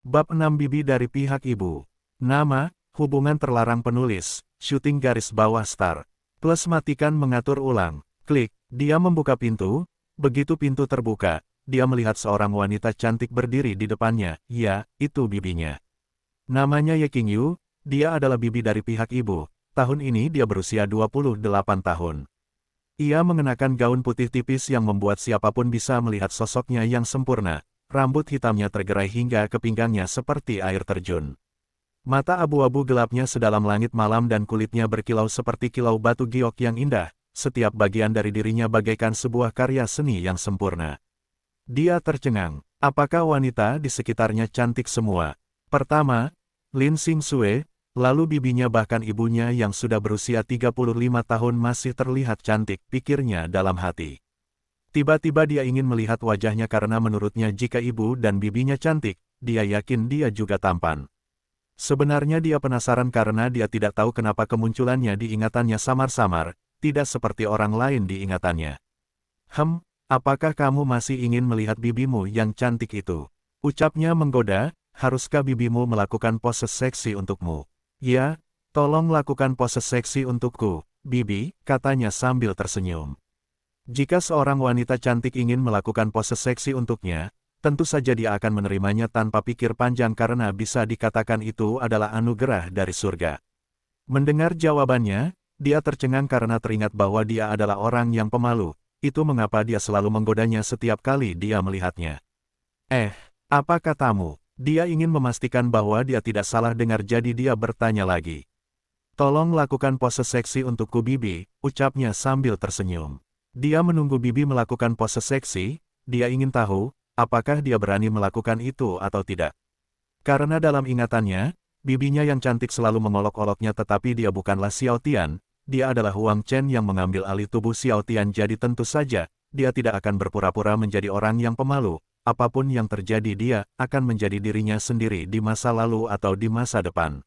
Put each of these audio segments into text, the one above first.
Bab 6 Bibi dari pihak ibu. Nama, hubungan terlarang penulis, syuting garis bawah star. Plus matikan mengatur ulang. Klik, dia membuka pintu. Begitu pintu terbuka, dia melihat seorang wanita cantik berdiri di depannya. Ya, itu bibinya. Namanya Ye Qingyu, dia adalah bibi dari pihak ibu. Tahun ini dia berusia 28 tahun. Ia mengenakan gaun putih tipis yang membuat siapapun bisa melihat sosoknya yang sempurna. Rambut hitamnya tergerai hingga ke pinggangnya seperti air terjun. Mata abu-abu gelapnya sedalam langit malam dan kulitnya berkilau seperti kilau batu giok yang indah. Setiap bagian dari dirinya bagaikan sebuah karya seni yang sempurna. Dia tercengang. Apakah wanita di sekitarnya cantik semua? Pertama, Lin Xingxue, lalu bibinya bahkan ibunya yang sudah berusia 35 tahun masih terlihat cantik, pikirnya dalam hati. Tiba-tiba dia ingin melihat wajahnya karena menurutnya jika ibu dan bibinya cantik, dia yakin dia juga tampan. Sebenarnya dia penasaran karena dia tidak tahu kenapa kemunculannya di ingatannya samar-samar, tidak seperti orang lain di ingatannya. Apakah kamu masih ingin melihat bibimu yang cantik itu? Ucapnya menggoda, haruskah bibimu melakukan pose seksi untukmu? Ya, tolong lakukan pose seksi untukku, bibi, katanya sambil tersenyum. Jika seorang wanita cantik ingin melakukan pose seksi untuknya, tentu saja dia akan menerimanya tanpa pikir panjang karena bisa dikatakan itu adalah anugerah dari surga. Mendengar jawabannya, dia tercengang karena teringat bahwa dia adalah orang yang pemalu, itu mengapa dia selalu menggodanya setiap kali dia melihatnya. Apa katamu? Dia ingin memastikan bahwa dia tidak salah dengar jadi dia bertanya lagi. Tolong lakukan pose seksi untukku bibi, ucapnya sambil tersenyum. Dia menunggu bibi melakukan pose seksi, dia ingin tahu, apakah dia berani melakukan itu atau tidak. Karena dalam ingatannya, bibinya yang cantik selalu mengolok-oloknya tetapi dia bukanlah Xiao Tian, dia adalah Huang Chen yang mengambil alih tubuh Xiao Tian jadi tentu saja, dia tidak akan berpura-pura menjadi orang yang pemalu, apapun yang terjadi dia akan menjadi dirinya sendiri di masa lalu atau di masa depan.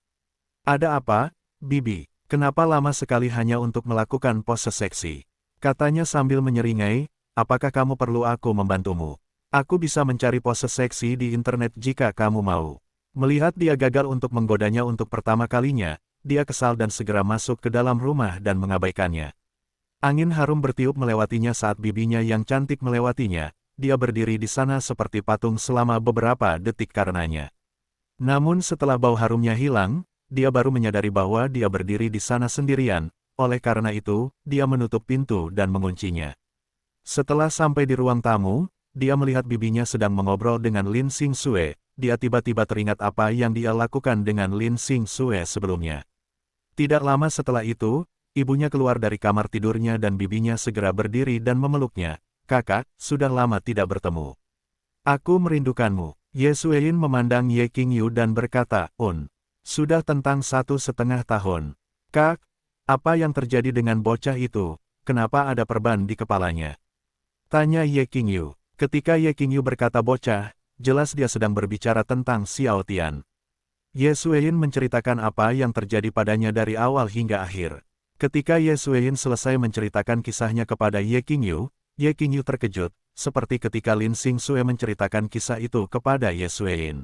Ada apa, bibi? Kenapa lama sekali hanya untuk melakukan pose seksi? Katanya sambil menyeringai, apakah kamu perlu aku membantumu? Aku bisa mencari pose seksi di internet jika kamu mau. Melihat dia gagal untuk menggodanya untuk pertama kalinya, dia kesal dan segera masuk ke dalam rumah dan mengabaikannya. Angin harum bertiup melewatinya saat bibinya yang cantik melewatinya, dia berdiri di sana seperti patung selama beberapa detik karenanya. Namun setelah bau harumnya hilang, dia baru menyadari bahwa dia berdiri di sana sendirian. Oleh karena itu, dia menutup pintu dan menguncinya. Setelah sampai di ruang tamu, dia melihat bibinya sedang mengobrol dengan Lin Xingxue. Dia tiba-tiba teringat apa yang dia lakukan dengan Lin Xingxue sebelumnya. Tidak lama setelah itu, ibunya keluar dari kamar tidurnya dan bibinya segera berdiri dan memeluknya. Kakak, sudah lama tidak bertemu. Aku merindukanmu. Ye Suein memandang Ye Qingyu dan berkata, sudah tentang 1,5 tahun. Kak, apa yang terjadi dengan bocah itu? Kenapa ada perban di kepalanya? Tanya Ye Qingyu. Ketika Ye Qingyu berkata bocah, jelas dia sedang berbicara tentang Xiao Tian. Ye Suein menceritakan apa yang terjadi padanya dari awal hingga akhir. Ketika Ye Suein selesai menceritakan kisahnya kepada Ye Qingyu terkejut, seperti ketika Lin Xingxue menceritakan kisah itu kepada Ye Suein.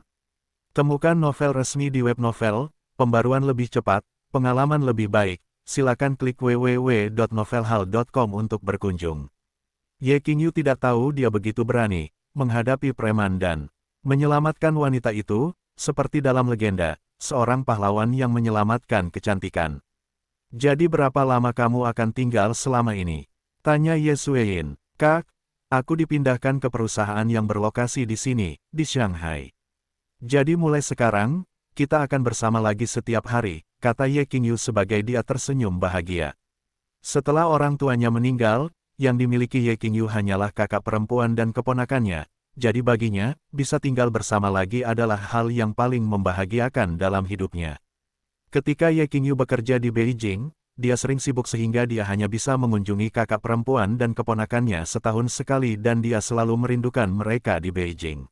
Temukan novel resmi di web novel, pembaruan lebih cepat, pengalaman lebih baik. Silakan klik www.novelhal.com untuk berkunjung. Ye Qingyu tidak tahu dia begitu berani menghadapi preman dan menyelamatkan wanita itu, seperti dalam legenda, seorang pahlawan yang menyelamatkan kecantikan. Jadi berapa lama kamu akan tinggal selama ini? Tanya Ye Suein. Kak, aku dipindahkan ke perusahaan yang berlokasi di sini, di Shanghai. Jadi mulai sekarang, kita akan bersama lagi setiap hari, kata Ye Qingyu sebagai dia tersenyum bahagia. Setelah orang tuanya meninggal, yang dimiliki Ye Qingyu hanyalah kakak perempuan dan keponakannya, jadi baginya, bisa tinggal bersama lagi adalah hal yang paling membahagiakan dalam hidupnya. Ketika Ye Qingyu bekerja di Beijing, dia sering sibuk sehingga dia hanya bisa mengunjungi kakak perempuan dan keponakannya setahun sekali dan dia selalu merindukan mereka di Beijing.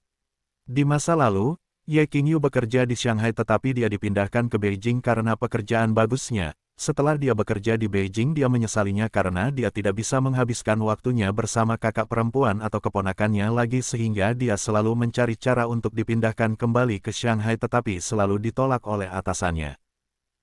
Di masa lalu, Ye Qingyu bekerja di Shanghai tetapi dia dipindahkan ke Beijing karena pekerjaan bagusnya, Setelah dia bekerja di Beijing, dia menyesalinya karena dia tidak bisa menghabiskan waktunya bersama kakak perempuan atau keponakannya lagi sehingga dia selalu mencari cara untuk dipindahkan kembali ke Shanghai tetapi selalu ditolak oleh atasannya.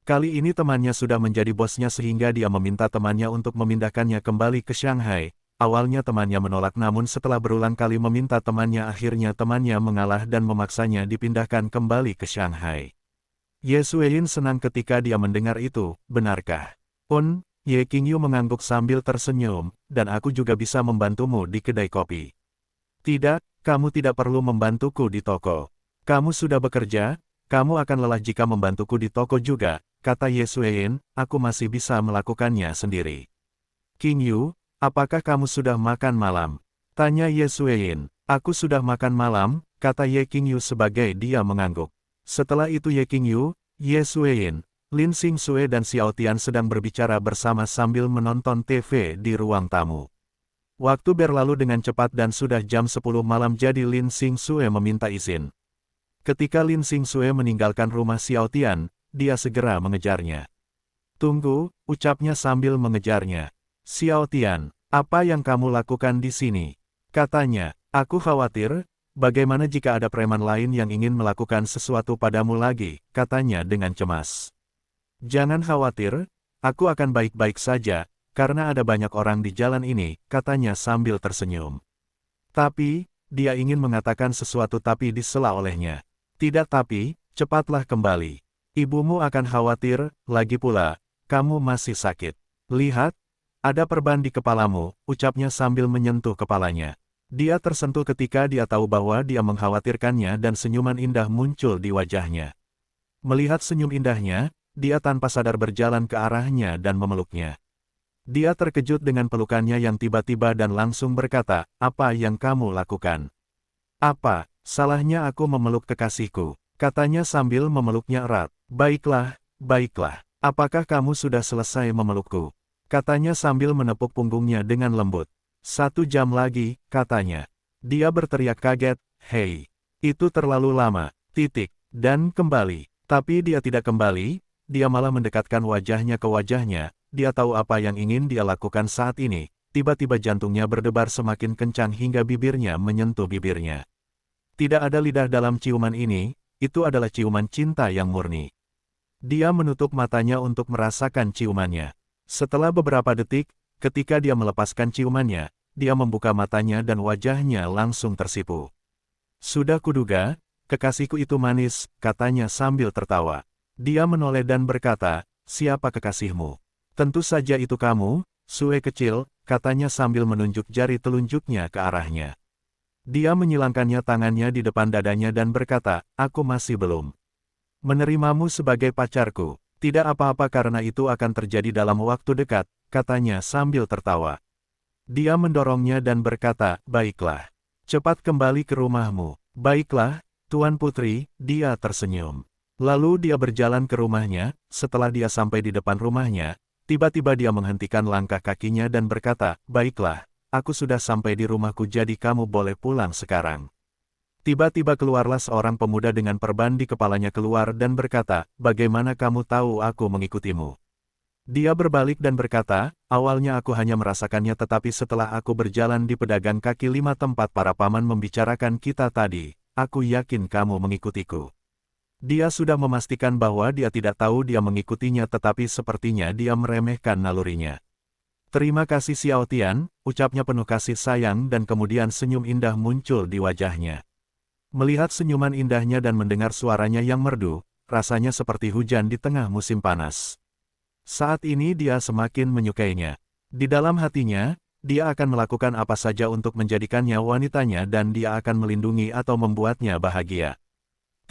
Kali ini temannya sudah menjadi bosnya sehingga dia meminta temannya untuk memindahkannya kembali ke Shanghai. Awalnya temannya menolak namun setelah berulang kali meminta temannya akhirnya temannya mengalah dan memaksanya dipindahkan kembali ke Shanghai. Ye Sueyin senang ketika dia mendengar itu, benarkah? Ye Qingyu mengangguk sambil tersenyum, dan aku juga bisa membantumu di kedai kopi. Tidak, kamu tidak perlu membantuku di toko. Kamu sudah bekerja, kamu akan lelah jika membantuku di toko juga, kata Ye Sueyin, aku masih bisa melakukannya sendiri. Qingyu, apakah kamu sudah makan malam? Tanya Ye Sueyin. Aku sudah makan malam, kata Ye Qingyu sebagai dia mengangguk. Setelah itu Ye Qingyu, Ye Sueyin, Lin Xingxue dan Xiao Tian sedang berbicara bersama sambil menonton TV di ruang tamu. Waktu berlalu dengan cepat dan sudah jam 10 malam jadi Lin Xingxue meminta izin. Ketika Lin Xingxue meninggalkan rumah Xiao Tian, dia segera mengejarnya. Tunggu, ucapnya sambil mengejarnya. Xiao Tian, apa yang kamu lakukan di sini? Katanya, aku khawatir, bagaimana jika ada preman lain yang ingin melakukan sesuatu padamu lagi, katanya dengan cemas. Jangan khawatir, aku akan baik-baik saja, karena ada banyak orang di jalan ini, katanya sambil tersenyum. Tapi, dia ingin mengatakan sesuatu tapi disela olehnya. Tidak tapi, cepatlah kembali. Ibumu akan khawatir, lagi pula, kamu masih sakit. Lihat, ada perban di kepalamu, ucapnya sambil menyentuh kepalanya. Dia tersentuh ketika dia tahu bahwa dia mengkhawatirkannya dan senyuman indah muncul di wajahnya. Melihat senyum indahnya, dia tanpa sadar berjalan ke arahnya dan memeluknya. Dia terkejut dengan pelukannya yang tiba-tiba dan langsung berkata, apa yang kamu lakukan? Apa, salahnya aku memeluk kekasihku? Katanya sambil memeluknya erat. Baiklah, baiklah. Apakah kamu sudah selesai memelukku? Katanya sambil menepuk punggungnya dengan lembut. 1 jam lagi, katanya. Dia berteriak kaget, hei, itu terlalu lama, dan kembali. Tapi dia tidak kembali, dia malah mendekatkan wajahnya ke wajahnya, dia tahu apa yang ingin dia lakukan saat ini. Tiba-tiba jantungnya berdebar semakin kencang hingga bibirnya menyentuh bibirnya. Tidak ada lidah dalam ciuman ini, itu adalah ciuman cinta yang murni. Dia menutup matanya untuk merasakan ciumannya. Setelah beberapa detik, ketika dia melepaskan ciumannya, dia membuka matanya dan wajahnya langsung tersipu. Sudah kuduga, kekasihku itu manis, katanya sambil tertawa. Dia menoleh dan berkata, siapa kekasihmu? Tentu saja itu kamu, Sue kecil, katanya sambil menunjuk jari telunjuknya ke arahnya. Dia menyilangkannya tangannya di depan dadanya dan berkata, aku masih belum menerimamu sebagai pacarku. Tidak apa-apa karena itu akan terjadi dalam waktu dekat, katanya sambil tertawa. Dia mendorongnya dan berkata, baiklah. Cepat kembali ke rumahmu. Baiklah, Tuan Putri, dia tersenyum. Lalu dia berjalan ke rumahnya, setelah dia sampai di depan rumahnya, tiba-tiba dia menghentikan langkah kakinya dan berkata, baiklah, aku sudah sampai di rumahku jadi kamu boleh pulang sekarang. Tiba-tiba keluarlah seorang pemuda dengan perban di kepalanya keluar dan berkata, bagaimana kamu tahu aku mengikutimu? Dia berbalik dan berkata, awalnya aku hanya merasakannya tetapi setelah aku berjalan di pedagang kaki 5 tempat para paman membicarakan kita tadi, aku yakin kamu mengikutiku. Dia sudah memastikan bahwa dia tidak tahu dia mengikutinya tetapi sepertinya dia meremehkan nalurinya. Terima kasih Xiao Tian, ucapnya penuh kasih sayang dan kemudian senyum indah muncul di wajahnya. Melihat senyuman indahnya dan mendengar suaranya yang merdu, rasanya seperti hujan di tengah musim panas. Saat ini dia semakin menyukainya. Di dalam hatinya, dia akan melakukan apa saja untuk menjadikannya wanitanya dan dia akan melindungi atau membuatnya bahagia.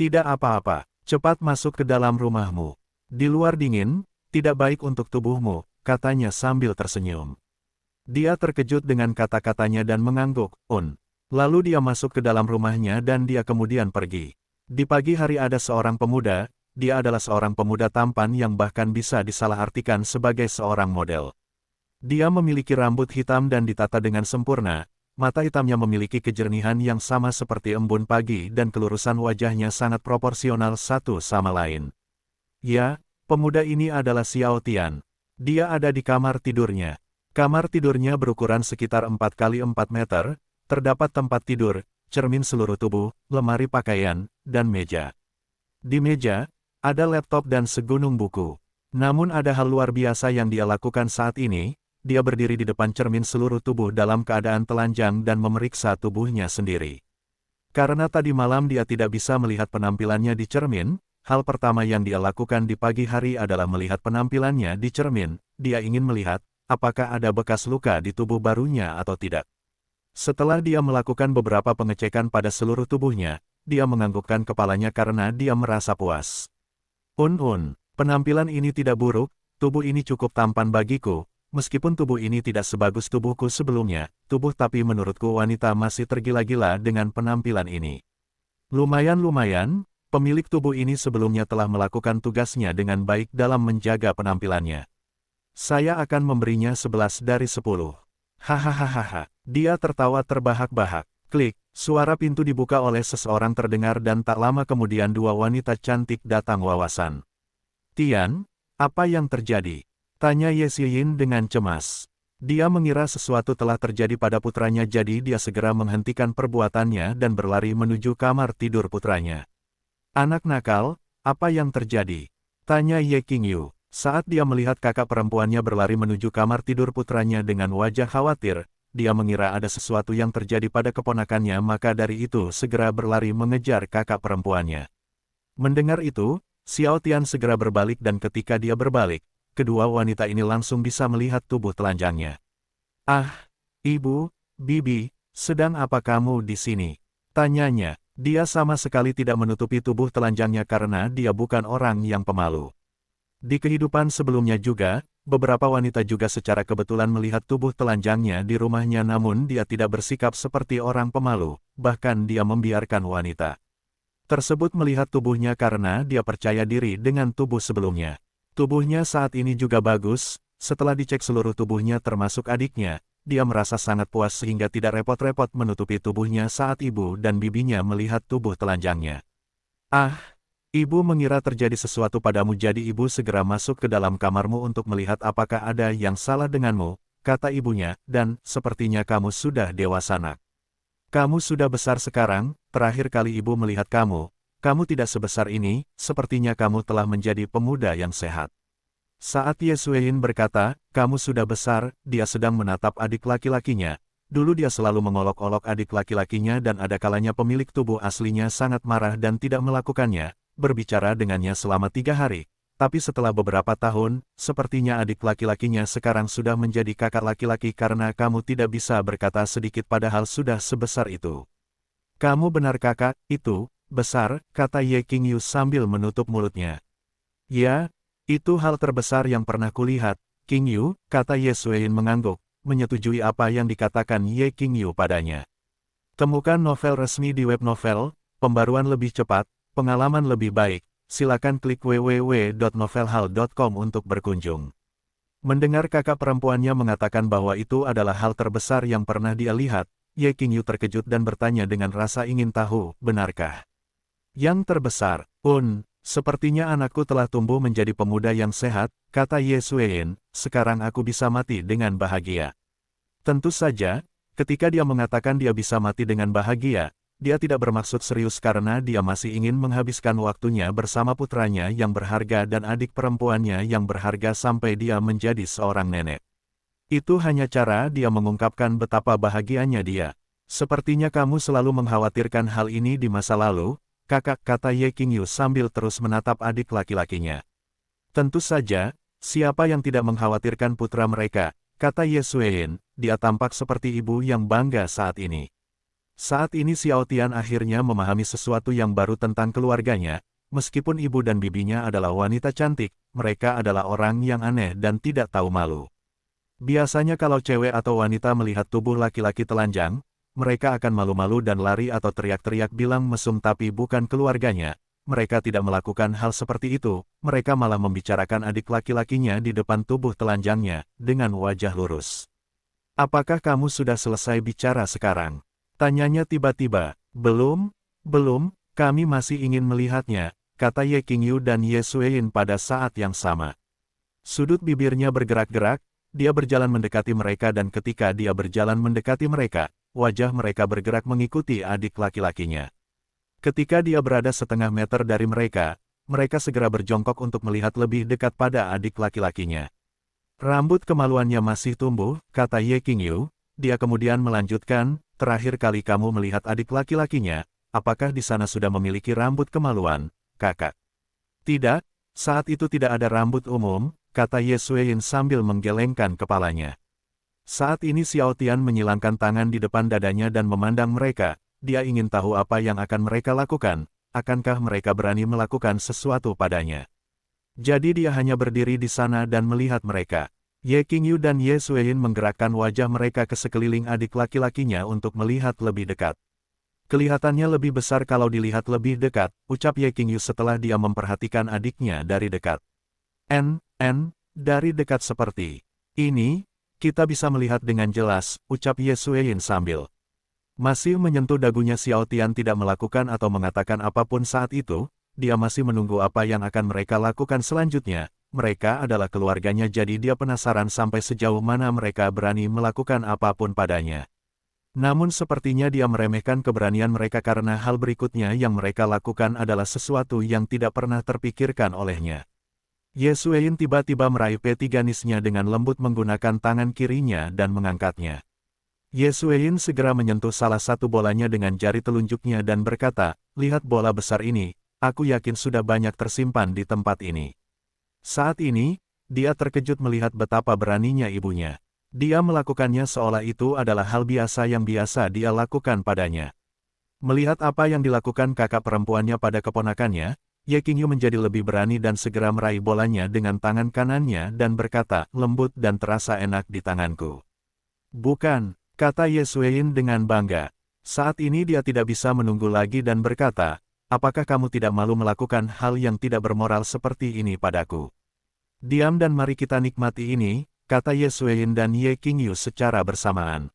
Tidak apa-apa, cepat masuk ke dalam rumahmu. Di luar dingin, tidak baik untuk tubuhmu, katanya sambil tersenyum. Dia terkejut dengan kata-katanya dan mengangguk, Lalu dia masuk ke dalam rumahnya dan dia kemudian pergi. Di pagi hari ada seorang pemuda, dia adalah seorang pemuda tampan yang bahkan bisa disalahartikan sebagai seorang model. Dia memiliki rambut hitam dan ditata dengan sempurna, mata hitamnya memiliki kejernihan yang sama seperti embun pagi dan kelurusan wajahnya sangat proporsional satu sama lain. Ya, Pemuda ini adalah Xiao Tian. Dia ada di kamar tidurnya. Kamar tidurnya berukuran sekitar 4 kali 4 meter, terdapat tempat tidur, cermin seluruh tubuh, lemari pakaian, dan meja. Di meja, ada laptop dan segunung buku. Namun ada hal luar biasa yang dia lakukan saat ini, dia berdiri di depan cermin seluruh tubuh dalam keadaan telanjang dan memeriksa tubuhnya sendiri. Karena tadi malam dia tidak bisa melihat penampilannya di cermin, hal pertama yang dia lakukan di pagi hari adalah melihat penampilannya di cermin. Dia ingin melihat, apakah ada bekas luka di tubuh barunya atau tidak. Setelah dia melakukan beberapa pengecekan pada seluruh tubuhnya, dia menganggukkan kepalanya karena dia merasa puas. Penampilan ini tidak buruk, tubuh ini cukup tampan bagiku, meskipun tubuh ini tidak sebagus tubuhku sebelumnya, tapi menurutku wanita masih tergila-gila dengan penampilan ini. Lumayan, pemilik tubuh ini sebelumnya telah melakukan tugasnya dengan baik dalam menjaga penampilannya. Saya akan memberinya 11 dari 10. Hahaha, dia tertawa terbahak-bahak. Klik, suara pintu dibuka oleh seseorang terdengar dan tak lama kemudian dua wanita cantik datang wawasan. Tian, apa yang terjadi? Tanya Ye Xiyin dengan cemas. Dia mengira sesuatu telah terjadi pada putranya jadi dia segera menghentikan perbuatannya dan berlari menuju kamar tidur putranya. Anak nakal, apa yang terjadi? Tanya Ye Qingyu. Saat dia melihat kakak perempuannya berlari menuju kamar tidur putranya dengan wajah khawatir, dia mengira ada sesuatu yang terjadi pada keponakannya maka dari itu segera berlari mengejar kakak perempuannya. Mendengar itu, Xiao Tian segera berbalik dan ketika dia berbalik, kedua wanita ini langsung bisa melihat tubuh telanjangnya. Ah, ibu, bibi, sedang apa kamu di sini? Tanyanya, dia sama sekali tidak menutupi tubuh telanjangnya karena dia bukan orang yang pemalu. Di kehidupan sebelumnya juga, beberapa wanita juga secara kebetulan melihat tubuh telanjangnya di rumahnya namun dia tidak bersikap seperti orang pemalu, bahkan dia membiarkan wanita tersebut melihat tubuhnya karena dia percaya diri dengan tubuh sebelumnya. Tubuhnya saat ini juga bagus, setelah dicek seluruh tubuhnya termasuk adiknya, dia merasa sangat puas sehingga tidak repot-repot menutupi tubuhnya saat ibu dan bibinya melihat tubuh telanjangnya. Ah! Ibu mengira terjadi sesuatu padamu jadi ibu segera masuk ke dalam kamarmu untuk melihat apakah ada yang salah denganmu, kata ibunya, dan sepertinya kamu sudah dewasa nak. Kamu sudah besar sekarang, terakhir kali ibu melihat kamu tidak sebesar ini, sepertinya kamu telah menjadi pemuda yang sehat. Saat Ye Xueyin berkata, kamu sudah besar, dia sedang menatap adik laki-lakinya. Dulu dia selalu mengolok-olok adik laki-lakinya dan ada kalanya pemilik tubuh aslinya sangat marah dan tidak melakukannya. Berbicara dengannya selama 3 hari, tapi setelah beberapa tahun, sepertinya adik laki-lakinya sekarang sudah menjadi kakak laki-laki karena kamu tidak bisa berkata sedikit padahal sudah sebesar itu. Kamu benar kakak, itu, besar, kata Ye Qingyu sambil menutup mulutnya. Ya, itu hal terbesar yang pernah kulihat, Qingyu, kata Ye Xueyin mengangguk, menyetujui apa yang dikatakan Ye Qingyu padanya. Temukan novel resmi di web novel, pembaruan lebih cepat, pengalaman lebih baik, silakan klik www.novelhal.com untuk berkunjung. Mendengar kakak perempuannya mengatakan bahwa itu adalah hal terbesar yang pernah dia lihat, Ye Qingyu terkejut dan bertanya dengan rasa ingin tahu, benarkah? Yang terbesar, sepertinya anakku telah tumbuh menjadi pemuda yang sehat, kata Ye Xueyin, sekarang aku bisa mati dengan bahagia. Tentu saja, ketika dia mengatakan dia bisa mati dengan bahagia, dia tidak bermaksud serius karena dia masih ingin menghabiskan waktunya bersama putranya yang berharga dan adik perempuannya yang berharga sampai dia menjadi seorang nenek. Itu hanya cara dia mengungkapkan betapa bahagianya dia. Sepertinya kamu selalu mengkhawatirkan hal ini di masa lalu, kakak, kata Ye Qingyu sambil terus menatap adik laki-lakinya. Tentu saja, siapa yang tidak mengkhawatirkan putra mereka, kata Ye Xueyin, dia tampak seperti ibu yang bangga saat ini. Saat ini Xiao Tian akhirnya memahami sesuatu yang baru tentang keluarganya, meskipun ibu dan bibinya adalah wanita cantik, mereka adalah orang yang aneh dan tidak tahu malu. Biasanya kalau cewek atau wanita melihat tubuh laki-laki telanjang, mereka akan malu-malu dan lari atau teriak-teriak bilang mesum tapi bukan keluarganya. Mereka tidak melakukan hal seperti itu, mereka malah membicarakan adik laki-lakinya di depan tubuh telanjangnya, dengan wajah lurus. Apakah kamu sudah selesai bicara sekarang? Tanyanya tiba-tiba. Belum, kami masih ingin melihatnya, kata Ye Qingyu dan Ye Suein pada saat yang sama. Sudut bibirnya bergerak-gerak, dia berjalan mendekati mereka dan ketika dia berjalan mendekati mereka, wajah mereka bergerak mengikuti adik laki-lakinya. Ketika dia berada setengah meter dari mereka, mereka segera berjongkok untuk melihat lebih dekat pada adik laki-lakinya. Rambut kemaluannya masih tumbuh, kata Ye Qingyu. Dia kemudian melanjutkan, terakhir kali kamu melihat adik laki-lakinya, apakah di sana sudah memiliki rambut kemaluan, kakak? Tidak, saat itu tidak ada rambut umum, kata Ye Suein sambil menggelengkan kepalanya. Saat ini Xiao Tian menyilangkan tangan di depan dadanya dan memandang mereka, dia ingin tahu apa yang akan mereka lakukan, akankah mereka berani melakukan sesuatu padanya. Jadi dia hanya berdiri di sana dan melihat mereka. Ye Qingyu dan Ye Suein menggerakkan wajah mereka ke sekeliling adik laki-lakinya untuk melihat lebih dekat. Kelihatannya lebih besar kalau dilihat lebih dekat, ucap Ye Qingyu setelah dia memperhatikan adiknya dari dekat. Dari dekat seperti ini, kita bisa melihat dengan jelas, ucap Ye Suein sambil masih menyentuh dagunya. Xiao Tian tidak melakukan atau mengatakan apapun saat itu, dia masih menunggu apa yang akan mereka lakukan selanjutnya. Mereka adalah keluarganya jadi dia penasaran sampai sejauh mana mereka berani melakukan apapun padanya. Namun sepertinya dia meremehkan keberanian mereka karena hal berikutnya yang mereka lakukan adalah sesuatu yang tidak pernah terpikirkan olehnya. Ye Suein tiba-tiba meraih peti ganisnya dengan lembut menggunakan tangan kirinya dan mengangkatnya. Ye Suein segera menyentuh salah satu bolanya dengan jari telunjuknya dan berkata, lihat bola besar ini, aku yakin sudah banyak tersimpan di tempat ini. Saat ini, dia terkejut melihat betapa beraninya ibunya. Dia melakukannya seolah itu adalah hal biasa yang biasa dia lakukan padanya. Melihat apa yang dilakukan kakak perempuannya pada keponakannya, Ye Qingyu menjadi lebih berani dan segera meraih bolanya dengan tangan kanannya dan berkata, lembut dan terasa enak di tanganku. Bukan, kata Ye Suein dengan bangga. Saat ini dia tidak bisa menunggu lagi dan berkata, apakah kamu tidak malu melakukan hal yang tidak bermoral seperti ini padaku? Diam dan mari kita nikmati ini, kata Ye Suein dan Ye Qingyu secara bersamaan.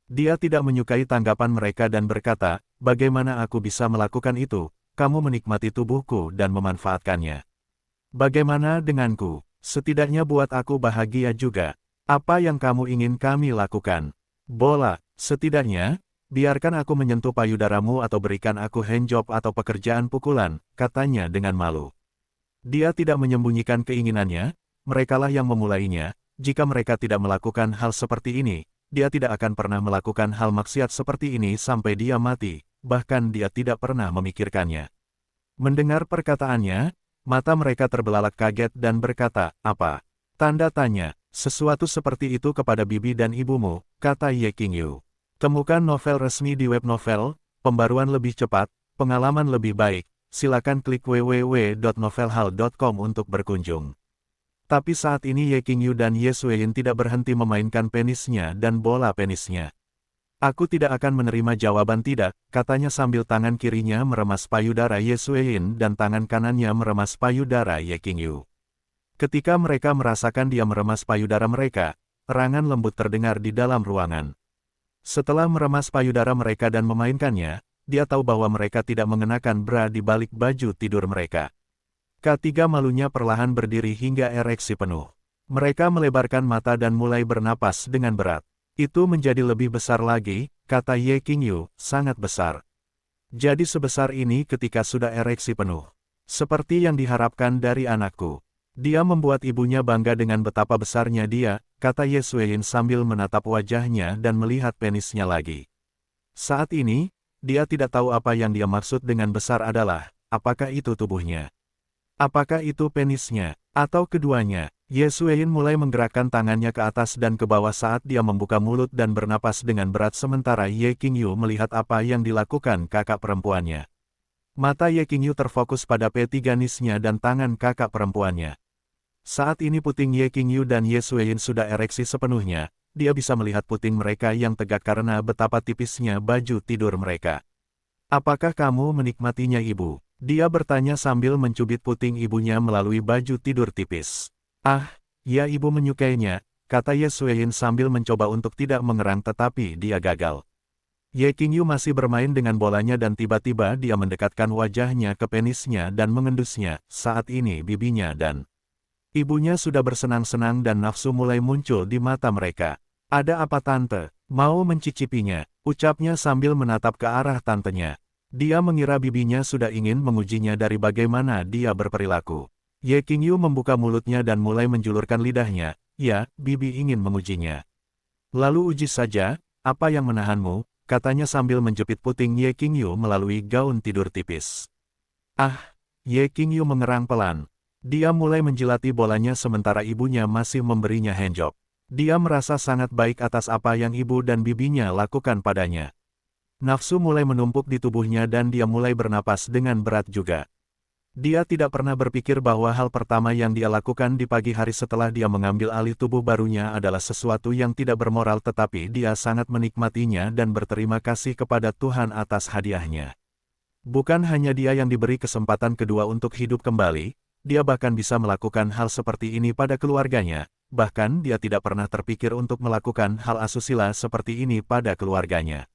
Dia tidak menyukai tanggapan mereka dan berkata, bagaimana aku bisa melakukan itu? Kamu menikmati tubuhku dan memanfaatkannya. Bagaimana denganku? Setidaknya buat aku bahagia juga. Apa yang kamu ingin kami lakukan? Bola, setidaknya, biarkan aku menyentuh payudaramu atau berikan aku handjob atau pekerjaan pukulan, katanya dengan malu. Dia tidak menyembunyikan keinginannya, merekalah yang memulainya. Jika mereka tidak melakukan hal seperti ini, dia tidak akan pernah melakukan hal maksiat seperti ini sampai dia mati. Bahkan dia tidak pernah memikirkannya. Mendengar perkataannya, mata mereka terbelalak kaget dan berkata, apa? Tanda tanya, sesuatu seperti itu kepada bibi dan ibumu, kata Ye Qingyu. Temukan novel resmi di web novel, pembaruan lebih cepat, pengalaman lebih baik, silakan klik www.novelhal.com untuk berkunjung. Tapi saat ini Ye Qingyu dan Ye Suein tidak berhenti memainkan penisnya dan bola penisnya. Aku tidak akan menerima jawaban tidak, katanya sambil tangan kirinya meremas payudara Ye Suein dan tangan kanannya meremas payudara Ye Qingyu. Ketika mereka merasakan dia meremas payudara mereka, erangan lembut terdengar di dalam ruangan. Setelah meremas payudara mereka dan memainkannya, dia tahu bahwa mereka tidak mengenakan bra di balik baju tidur mereka. Ketiga malunya perlahan berdiri hingga ereksi penuh. Mereka melebarkan mata dan mulai bernapas dengan berat. Itu menjadi lebih besar lagi, kata Ye Qingyu, sangat besar. Jadi sebesar ini ketika sudah ereksi penuh. Seperti yang diharapkan dari anakku. Dia membuat ibunya bangga dengan betapa besarnya dia, kata Ye Suein sambil menatap wajahnya dan melihat penisnya lagi. Saat ini, dia tidak tahu apa yang dia maksud dengan besar adalah, apakah itu tubuhnya? Apakah itu penisnya? Atau keduanya? Ye Suein mulai menggerakkan tangannya ke atas dan ke bawah saat dia membuka mulut dan bernapas dengan berat sementara Ye Qingyu melihat apa yang dilakukan kakak perempuannya. Mata Ye Qingyu terfokus pada peti ganisnya dan tangan kakak perempuannya. Saat ini puting Ye Qingyu dan Ye Suein sudah ereksi sepenuhnya, dia bisa melihat puting mereka yang tegak karena betapa tipisnya baju tidur mereka. Apakah kamu menikmatinya ibu? Dia bertanya sambil mencubit puting ibunya melalui baju tidur tipis. Ah, ya ibu menyukainya, kata Ye Suein sambil mencoba untuk tidak mengerang tetapi dia gagal. Ye Qingyu masih bermain dengan bolanya dan tiba-tiba dia mendekatkan wajahnya ke penisnya dan mengendusnya. Saat ini bibinya dan ibunya sudah bersenang-senang dan nafsu mulai muncul di mata mereka. "Ada apa tante? Mau mencicipinya?" ucapnya sambil menatap ke arah tantenya. Dia mengira bibinya sudah ingin mengujinya dari bagaimana dia berperilaku. Ye Qingyu membuka mulutnya dan mulai menjulurkan lidahnya. "Ya, bibi ingin mengujinya." "Lalu uji saja, apa yang menahanmu?" katanya sambil menjepit puting Ye Qingyu melalui gaun tidur tipis. "Ah!" Ye Qingyu mengerang pelan. Dia mulai menjilati bolanya sementara ibunya masih memberinya handjob. Dia merasa sangat baik atas apa yang ibu dan bibinya lakukan padanya. Nafsu mulai menumpuk di tubuhnya dan dia mulai bernapas dengan berat juga. Dia tidak pernah berpikir bahwa hal pertama yang dia lakukan di pagi hari setelah dia mengambil alih tubuh barunya adalah sesuatu yang tidak bermoral, tetapi dia sangat menikmatinya dan berterima kasih kepada Tuhan atas hadiahnya. Bukan hanya dia yang diberi kesempatan kedua untuk hidup kembali, dia bahkan bisa melakukan hal seperti ini pada keluarganya, bahkan dia tidak pernah terpikir untuk melakukan hal asusila seperti ini pada keluarganya.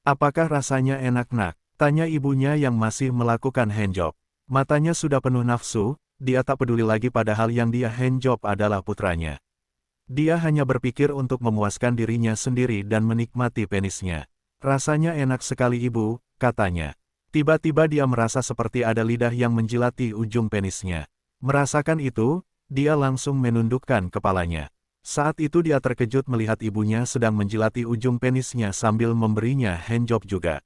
"Apakah rasanya enak, nak?" tanya ibunya yang masih melakukan handjob. Matanya sudah penuh nafsu, dia tak peduli lagi pada hal yang dia handjob adalah putranya. Dia hanya berpikir untuk memuaskan dirinya sendiri dan menikmati penisnya. "Rasanya enak sekali ibu," katanya. Tiba-tiba dia merasa seperti ada lidah yang menjilati ujung penisnya. Merasakan itu, dia langsung menundukkan kepalanya. Saat itu dia terkejut melihat ibunya sedang menjilati ujung penisnya sambil memberinya handjob juga.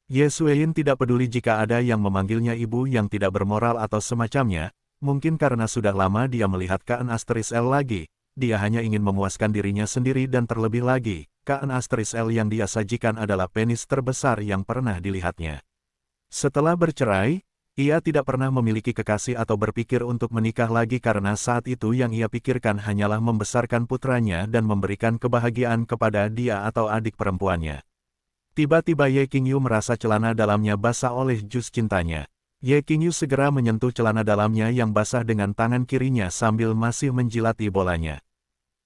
Ye Sueyin tidak peduli jika ada yang memanggilnya ibu yang tidak bermoral atau semacamnya, mungkin karena sudah lama dia melihat KN*L lagi, dia hanya ingin memuaskan dirinya sendiri dan terlebih lagi, KN*L yang dia sajikan adalah penis terbesar yang pernah dilihatnya. Setelah bercerai, ia tidak pernah memiliki kekasih atau berpikir untuk menikah lagi karena saat itu yang ia pikirkan hanyalah membesarkan putranya dan memberikan kebahagiaan kepada dia atau adik perempuannya. Tiba-tiba Ye Qingyu merasa celana dalamnya basah oleh jus cintanya. Ye Qingyu segera menyentuh celana dalamnya yang basah dengan tangan kirinya sambil masih menjilati bolanya.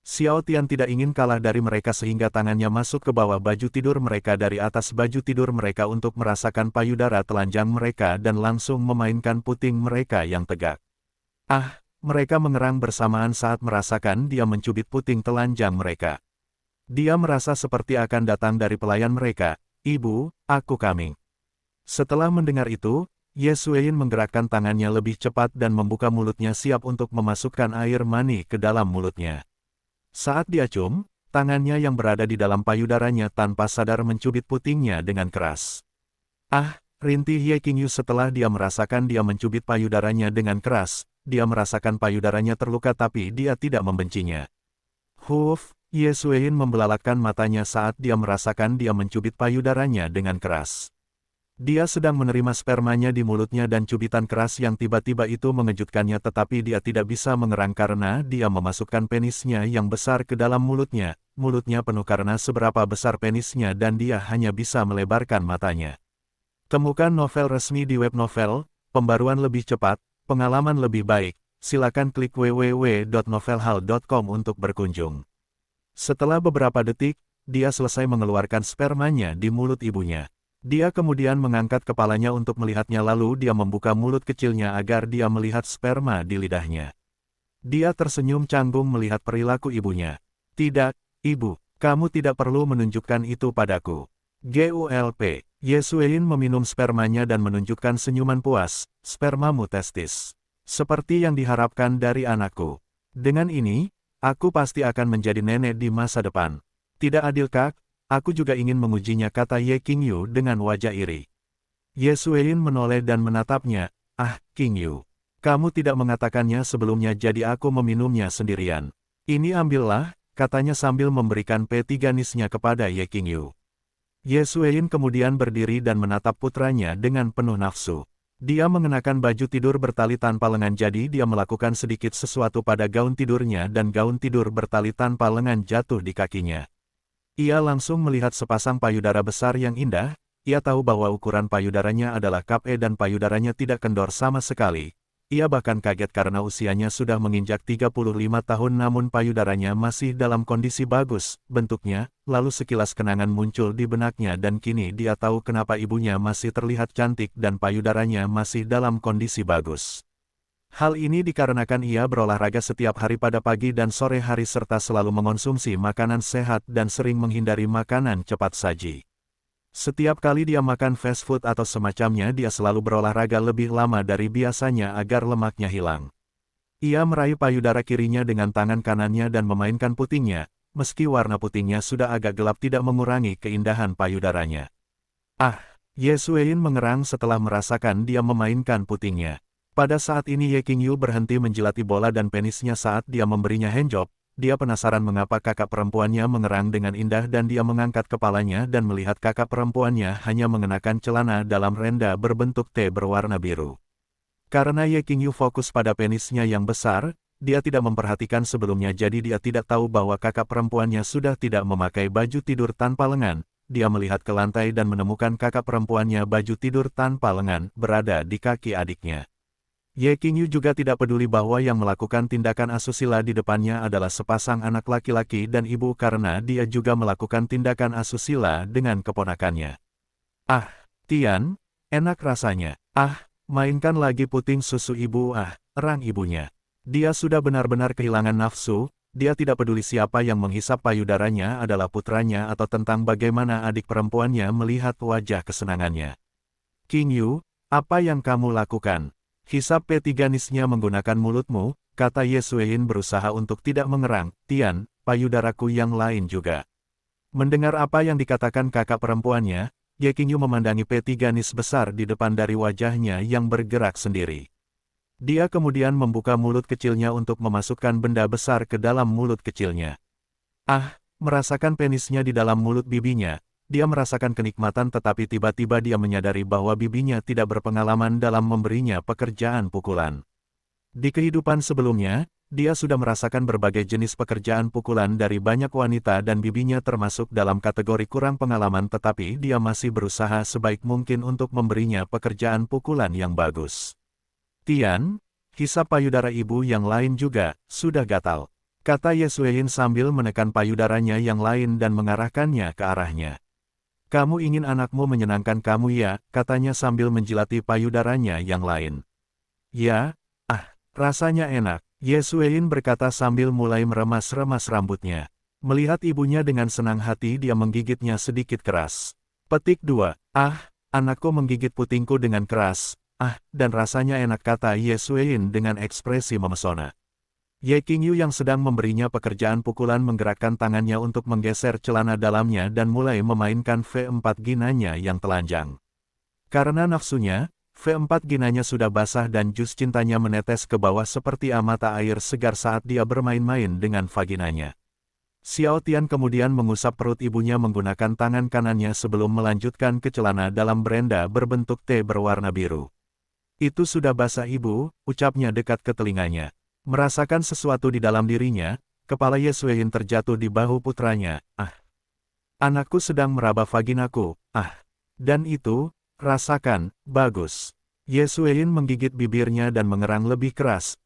Xiao Tian tidak ingin kalah dari mereka sehingga tangannya masuk ke bawah baju tidur mereka dari atas baju tidur mereka untuk merasakan payudara telanjang mereka dan langsung memainkan puting mereka yang tegak. "Ah!" mereka mengerang bersamaan saat merasakan dia mencubit puting telanjang mereka. Dia merasa seperti akan datang dari pelayan mereka. "Ibu, aku coming." Setelah mendengar itu, Ye Sueyin menggerakkan tangannya lebih cepat dan membuka mulutnya siap untuk memasukkan air mani ke dalam mulutnya. Saat dia cium, tangannya yang berada di dalam payudaranya tanpa sadar mencubit putingnya dengan keras. "Ah!" rintih Ye Qingyu setelah dia merasakan dia mencubit payudaranya dengan keras. Dia merasakan payudaranya terluka tapi dia tidak membencinya. "Huf!" Ye Sueyin membelalakkan matanya saat dia merasakan dia mencubit payudaranya dengan keras. Dia sedang menerima spermanya di mulutnya dan cubitan keras yang tiba-tiba itu mengejutkannya tetapi dia tidak bisa mengerang karena dia memasukkan penisnya yang besar ke dalam mulutnya penuh karena seberapa besar penisnya dan dia hanya bisa melebarkan matanya. Temukan novel resmi di web novel, pembaruan lebih cepat, pengalaman lebih baik, silakan klik www.novelhal.com untuk berkunjung. Setelah beberapa detik, dia selesai mengeluarkan spermanya di mulut ibunya. Dia kemudian mengangkat kepalanya untuk melihatnya lalu dia membuka mulut kecilnya agar dia melihat sperma di lidahnya. Dia tersenyum canggung melihat perilaku ibunya. "Tidak, ibu, kamu tidak perlu menunjukkan itu padaku." GULP, Ye Sueyin meminum spermanya dan menunjukkan senyuman puas. "Spermamu testis. Seperti yang diharapkan dari anakku. Dengan ini, aku pasti akan menjadi nenek di masa depan. Tidak adil kak? Aku juga ingin mengujinya," kata Ye Qingyu dengan wajah iri. Ye Sueyin menoleh dan menatapnya. "Ah, Qingyu. Kamu tidak mengatakannya sebelumnya jadi aku meminumnya sendirian. Ini ambillah," katanya sambil memberikan P3 nisnya kepada Ye Qingyu. Ye Sueyin kemudian berdiri dan menatap putranya dengan penuh nafsu. Dia mengenakan baju tidur bertali tanpa lengan jadi dia melakukan sedikit sesuatu pada gaun tidurnya dan gaun tidur bertali tanpa lengan jatuh di kakinya. Ia langsung melihat sepasang payudara besar yang indah, ia tahu bahwa ukuran payudaranya adalah kap E dan payudaranya tidak kendor sama sekali. Ia bahkan kaget karena usianya sudah menginjak 35 tahun namun payudaranya masih dalam kondisi bagus, bentuknya, lalu sekilas kenangan muncul di benaknya dan kini dia tahu kenapa ibunya masih terlihat cantik dan payudaranya masih dalam kondisi bagus. Hal ini dikarenakan ia berolahraga setiap hari pada pagi dan sore hari serta selalu mengonsumsi makanan sehat dan sering menghindari makanan cepat saji. Setiap kali dia makan fast food atau semacamnya dia selalu berolahraga lebih lama dari biasanya agar lemaknya hilang. Ia meraih payudara kirinya dengan tangan kanannya dan memainkan putingnya, meski warna putingnya sudah agak gelap tidak mengurangi keindahan payudaranya. Ah, Ye Xueyin mengerang setelah merasakan dia memainkan putingnya. Pada saat ini Ye Qingyu berhenti menjilati bola dan penisnya saat dia memberinya handjob. Dia penasaran mengapa kakak perempuannya mengerang dengan indah dan dia mengangkat kepalanya dan melihat kakak perempuannya hanya mengenakan celana dalam renda berbentuk T berwarna biru. Karena Ye Qingyu fokus pada penisnya yang besar, dia tidak memperhatikan sebelumnya jadi dia tidak tahu bahwa kakak perempuannya sudah tidak memakai baju tidur tanpa lengan. Dia melihat ke lantai dan menemukan kakak perempuannya baju tidur tanpa lengan berada di kaki adiknya. Ye Qingyu juga tidak peduli bahwa yang melakukan tindakan asusila di depannya adalah sepasang anak laki-laki dan ibu karena dia juga melakukan tindakan asusila dengan keponakannya. Ah, Tian, enak rasanya. Ah, mainkan lagi puting susu ibu. Ah, erang ibunya. Dia sudah benar-benar kehilangan nafsu, dia tidak peduli siapa yang menghisap payudaranya adalah putranya atau tentang bagaimana adik perempuannya melihat wajah kesenangannya. Qingyu, apa yang kamu lakukan? Hisap P3-nisnya menggunakan mulutmu, kata Ye Xueyin berusaha untuk tidak mengerang. Tian, payudaraku yang lain juga. Mendengar apa yang dikatakan kakak perempuannya, Ye Qingyu memandangi P3-nis besar di depan dari wajahnya yang bergerak sendiri. Dia kemudian membuka mulut kecilnya untuk memasukkan benda besar ke dalam mulut kecilnya. Ah, merasakan penisnya di dalam mulut bibinya. Dia merasakan kenikmatan tetapi tiba-tiba dia menyadari bahwa bibinya tidak berpengalaman dalam memberinya pekerjaan pukulan. Di kehidupan sebelumnya, dia sudah merasakan berbagai jenis pekerjaan pukulan dari banyak wanita dan bibinya termasuk dalam kategori kurang pengalaman tetapi dia masih berusaha sebaik mungkin untuk memberinya pekerjaan pukulan yang bagus. Tian, hisap payudara ibu yang lain juga, sudah gatal, kata Ye Xueyin sambil menekan payudaranya yang lain dan mengarahkannya ke arahnya. Kamu ingin anakmu menyenangkan kamu ya, katanya sambil menjilati payudaranya yang lain. Ya, rasanya enak, Ye Xueyin berkata sambil mulai meremas-remas rambutnya. Melihat ibunya dengan senang hati dia menggigitnya sedikit keras. Petik 2. Anakku menggigit putingku dengan keras. Dan rasanya enak kata Ye Xueyin dengan ekspresi memesona. Ye Qingyu yang sedang memberinya pekerjaan pukulan menggerakkan tangannya untuk menggeser celana dalamnya dan mulai memainkan V4 ginanya yang telanjang. Karena nafsunya, V4 ginanya sudah basah dan jus cintanya menetes ke bawah seperti mata air segar saat dia bermain-main dengan vaginanya. Xiao Tian kemudian mengusap perut ibunya menggunakan tangan kanannya sebelum melanjutkan ke celana dalam berenda berbentuk T berwarna biru. Itu sudah basah ibu, ucapnya dekat ke telinganya. Merasakan sesuatu di dalam dirinya, kepala Ye Xueyin terjatuh di bahu putranya. Anakku sedang meraba vaginaku. Dan itu, rasakan, bagus. Ye Xueyin menggigit bibirnya dan mengerang lebih keras.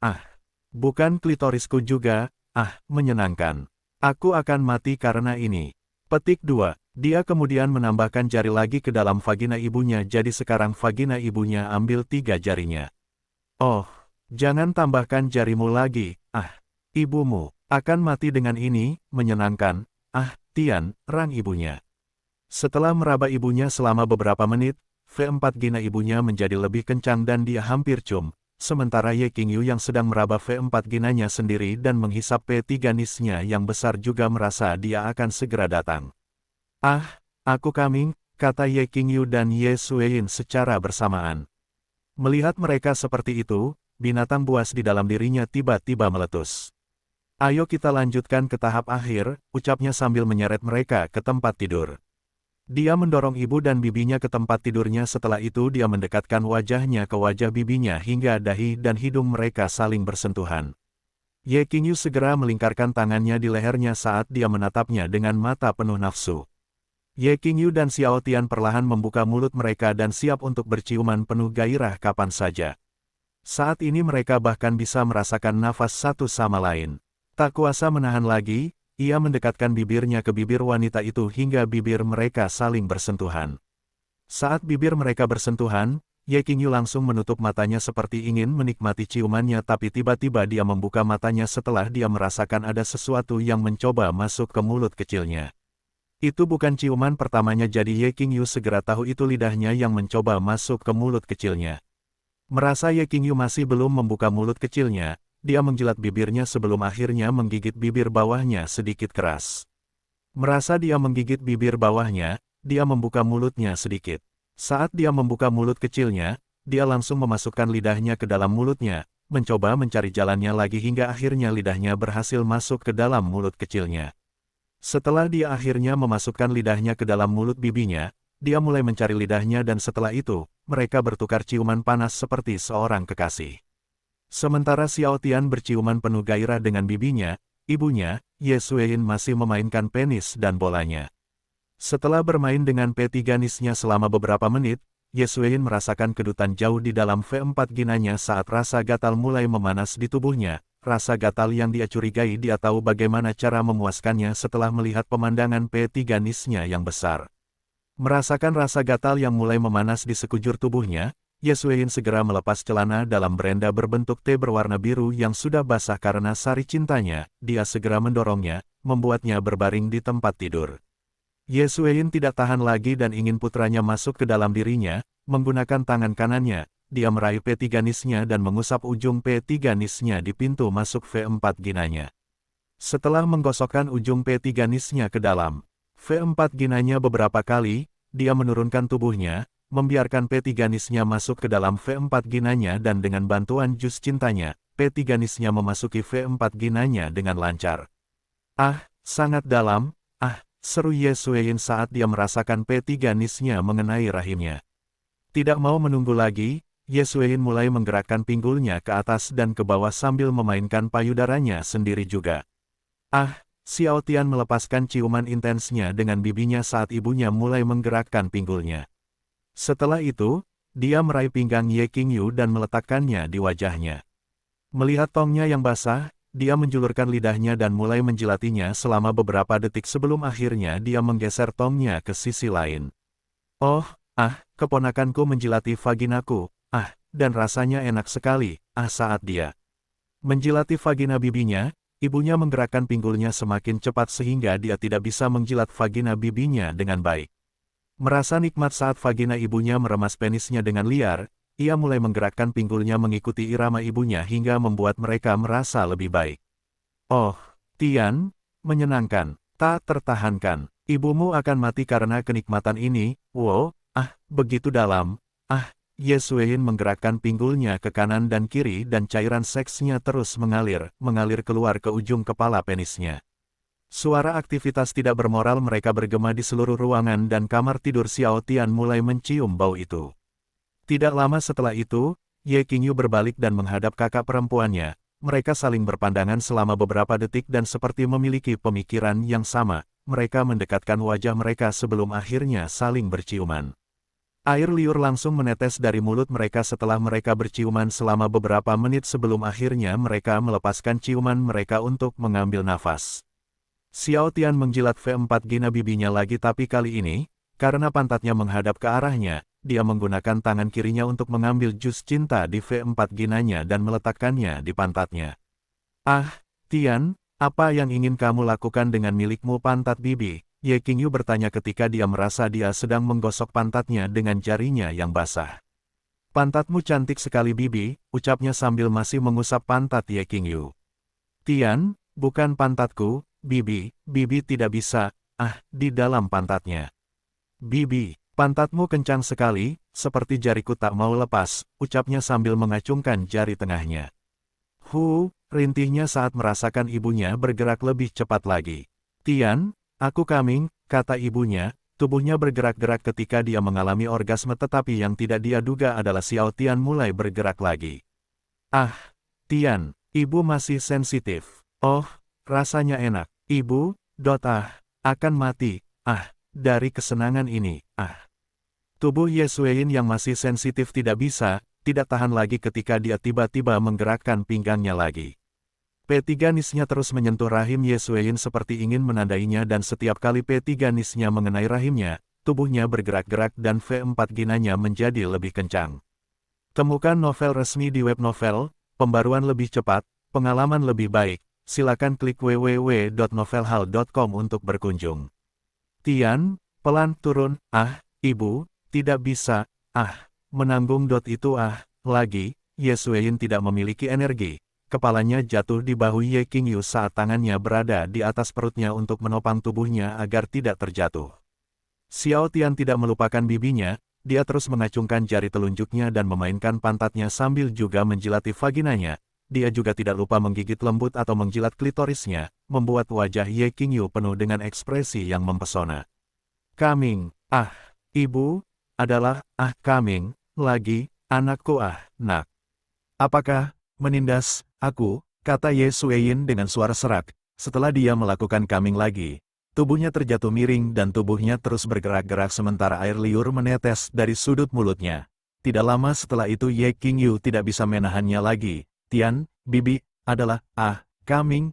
Bukan klitorisku juga. Menyenangkan. Aku akan mati karena ini. Petik 2. Dia kemudian menambahkan jari lagi ke dalam vagina ibunya jadi sekarang vagina ibunya ambil 3 jarinya. Oh. Jangan tambahkan jarimu lagi, ibumu akan mati dengan ini, menyenangkan, Tian, rang ibunya. Setelah meraba ibunya selama beberapa menit, V4 gina ibunya menjadi lebih kencang dan dia hampir cium, sementara Ye Qingyu yang sedang meraba V4 ginanya sendiri dan menghisap P3-nisnya yang besar juga merasa dia akan segera datang. Aku coming, kata Ye Qingyu dan Ye Xueyin secara bersamaan. Melihat mereka seperti itu, binatang buas di dalam dirinya tiba-tiba meletus. Ayo kita lanjutkan ke tahap akhir, ucapnya sambil menyeret mereka ke tempat tidur. Dia mendorong ibu dan bibinya ke tempat tidurnya setelah itu dia mendekatkan wajahnya ke wajah bibinya hingga dahi dan hidung mereka saling bersentuhan. Ye Qingyu segera melingkarkan tangannya di lehernya saat dia menatapnya dengan mata penuh nafsu. Ye Qingyu dan Xiao Tian perlahan membuka mulut mereka dan siap untuk berciuman penuh gairah kapan saja. Saat ini mereka bahkan bisa merasakan nafas satu sama lain. Tak kuasa menahan lagi, ia mendekatkan bibirnya ke bibir wanita itu hingga bibir mereka saling bersentuhan. Saat bibir mereka bersentuhan, Ye Qingyu langsung menutup matanya seperti ingin menikmati ciumannya, tapi tiba-tiba dia membuka matanya setelah dia merasakan ada sesuatu yang mencoba masuk ke mulut kecilnya. Itu bukan ciuman pertamanya, jadi Ye Qingyu segera tahu itu lidahnya yang mencoba masuk ke mulut kecilnya. Merasa Ye Qingyu masih belum membuka mulut kecilnya, dia menjilat bibirnya sebelum akhirnya menggigit bibir bawahnya sedikit keras. Merasa dia menggigit bibir bawahnya, dia membuka mulutnya sedikit. Saat dia membuka mulut kecilnya, dia langsung memasukkan lidahnya ke dalam mulutnya, mencoba mencari jalannya lagi hingga akhirnya lidahnya berhasil masuk ke dalam mulut kecilnya. Setelah dia akhirnya memasukkan lidahnya ke dalam mulut bibinya, dia mulai mencari lidahnya dan setelah itu, mereka bertukar ciuman panas seperti seorang kekasih. Sementara Xiao Tian berciuman penuh gairah dengan bibinya, ibunya, Ye Xueyin masih memainkan penis dan bolanya. Setelah bermain dengan P3-nisnya selama beberapa menit, Ye Xueyin merasakan kedutan jauh di dalam V4 ginanya saat rasa gatal mulai memanas di tubuhnya. Rasa gatal yang dia curigai, dia tahu bagaimana cara memuaskannya setelah melihat pemandangan P3-nisnya yang besar. Merasakan rasa gatal yang mulai memanas di sekujur tubuhnya, Ye Xueyin segera melepas celana dalam berenda berbentuk T berwarna biru yang sudah basah karena sari cintanya. Dia segera mendorongnya, membuatnya berbaring di tempat tidur. Ye Xueyin tidak tahan lagi dan ingin putranya masuk ke dalam dirinya. Menggunakan tangan kanannya, dia meraih P3-nisnya dan mengusap ujung P3-nisnya di pintu masuk V4 ginanya. Setelah menggosokkan ujung P3-nisnya ke dalam V4 ginanya beberapa kali, dia menurunkan tubuhnya, membiarkan P3-nisnya masuk ke dalam V4 ginanya dan dengan bantuan jus cintanya, P3-nisnya memasuki V4 ginanya dengan lancar. Ah, sangat dalam, seru Ye Xueyin saat dia merasakan P3-nisnya mengenai rahimnya. Tidak mau menunggu lagi, Ye Xueyin mulai menggerakkan pinggulnya ke atas dan ke bawah sambil memainkan payudaranya sendiri juga. Xiao Tian melepaskan ciuman intensnya dengan bibinya saat ibunya mulai menggerakkan pinggulnya. Setelah itu, dia meraih pinggang Ye Qingyu dan meletakkannya di wajahnya. Melihat tongnya yang basah, dia menjulurkan lidahnya dan mulai menjilatinya selama beberapa detik sebelum akhirnya dia menggeser tongnya ke sisi lain. Oh, keponakanku menjilati vaginaku, dan rasanya enak sekali, saat dia menjilati vagina bibinya, ibunya menggerakkan pinggulnya semakin cepat sehingga dia tidak bisa menjilat vagina bibinya dengan baik. Merasa nikmat saat vagina ibunya meremas penisnya dengan liar, ia mulai menggerakkan pinggulnya mengikuti irama ibunya hingga membuat mereka merasa lebih baik. Oh, Tian, menyenangkan, tak tertahankan. Ibumu akan mati karena kenikmatan ini. Wow, begitu dalam. Ye Xueyin menggerakkan pinggulnya ke kanan dan kiri dan cairan seksnya terus mengalir keluar ke ujung kepala penisnya. Suara aktivitas tidak bermoral mereka bergema di seluruh ruangan dan kamar tidur Xiao Tian mulai mencium bau itu. Tidak lama setelah itu, Ye Qingyu berbalik dan menghadap kakak perempuannya. Mereka saling berpandangan selama beberapa detik dan seperti memiliki pemikiran yang sama, mereka mendekatkan wajah mereka sebelum akhirnya saling berciuman. Air liur langsung menetes dari mulut mereka setelah mereka berciuman selama beberapa menit sebelum akhirnya mereka melepaskan ciuman mereka untuk mengambil nafas. Xiao Tian menjilat V4 gina bibinya lagi tapi kali ini, karena pantatnya menghadap ke arahnya, dia menggunakan tangan kirinya untuk mengambil jus cinta di V4 ginanya dan meletakkannya di pantatnya. Tian, apa yang ingin kamu lakukan dengan milikmu pantat bibi? Ye Qingyu bertanya ketika dia merasa dia sedang menggosok pantatnya dengan jarinya yang basah. Pantatmu cantik sekali bibi, ucapnya sambil masih mengusap pantat Ye Qingyu. Tian, bukan pantatku, bibi tidak bisa, di dalam pantatnya. Bibi, pantatmu kencang sekali, seperti jariku tak mau lepas, ucapnya sambil mengacungkan jari tengahnya. Rintihnya saat merasakan ibunya bergerak lebih cepat lagi. Tian, aku coming, kata ibunya, tubuhnya bergerak-gerak ketika dia mengalami orgasme tetapi yang tidak dia duga adalah Xiao Tian mulai bergerak lagi. Tian, ibu masih sensitif. Oh, rasanya enak. Ibu, akan mati, dari kesenangan ini, Tubuh Ye Xueyin yang masih sensitif tidak bisa, tidak tahan lagi ketika dia tiba-tiba menggerakkan pinggangnya lagi. P3 nisnya terus menyentuh rahim Ye Sueyin seperti ingin menandainya dan setiap kali P3 nisnya mengenai rahimnya, tubuhnya bergerak-gerak dan V4 ginanya menjadi lebih kencang. Temukan novel resmi di web novel, pembaruan lebih cepat, pengalaman lebih baik. Silakan klik www.novelhal.com untuk berkunjung. Tian, pelan turun, ibu, tidak bisa, menanggung. Itu lagi, Ye Sueyin tidak memiliki energi. Kepalanya jatuh di bahu Ye Qingyu saat tangannya berada di atas perutnya untuk menopang tubuhnya agar tidak terjatuh. Xiao Tian tidak melupakan bibinya, dia terus mengacungkan jari telunjuknya dan memainkan pantatnya sambil juga menjilati vaginanya. Dia juga tidak lupa menggigit lembut atau menjilat klitorisnya, membuat wajah Ye Qingyu penuh dengan ekspresi yang mempesona. Kaming, ibu, adalah, Kaming, lagi, anakku nak. Apakah, menindas, aku, kata Ye Sueyin dengan suara serak, setelah dia melakukan kaming lagi. Tubuhnya terjatuh miring dan tubuhnya terus bergerak-gerak sementara air liur menetes dari sudut mulutnya. Tidak lama setelah itu Ye Qingyu tidak bisa menahannya lagi. Tian, bibi, adalah, kaming,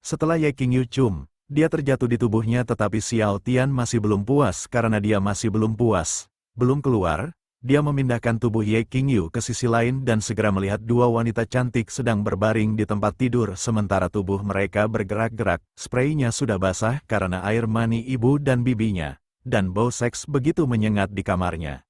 setelah Ye Qingyu cium, dia terjatuh di tubuhnya tetapi Xiao Tian masih belum puas karena dia masih belum puas. Belum keluar, dia memindahkan tubuh Ye Qingyu ke sisi lain dan segera melihat dua wanita cantik sedang berbaring di tempat tidur sementara tubuh mereka bergerak-gerak, spraynya sudah basah karena air mani ibu dan bibinya, dan bau seks begitu menyengat di kamarnya.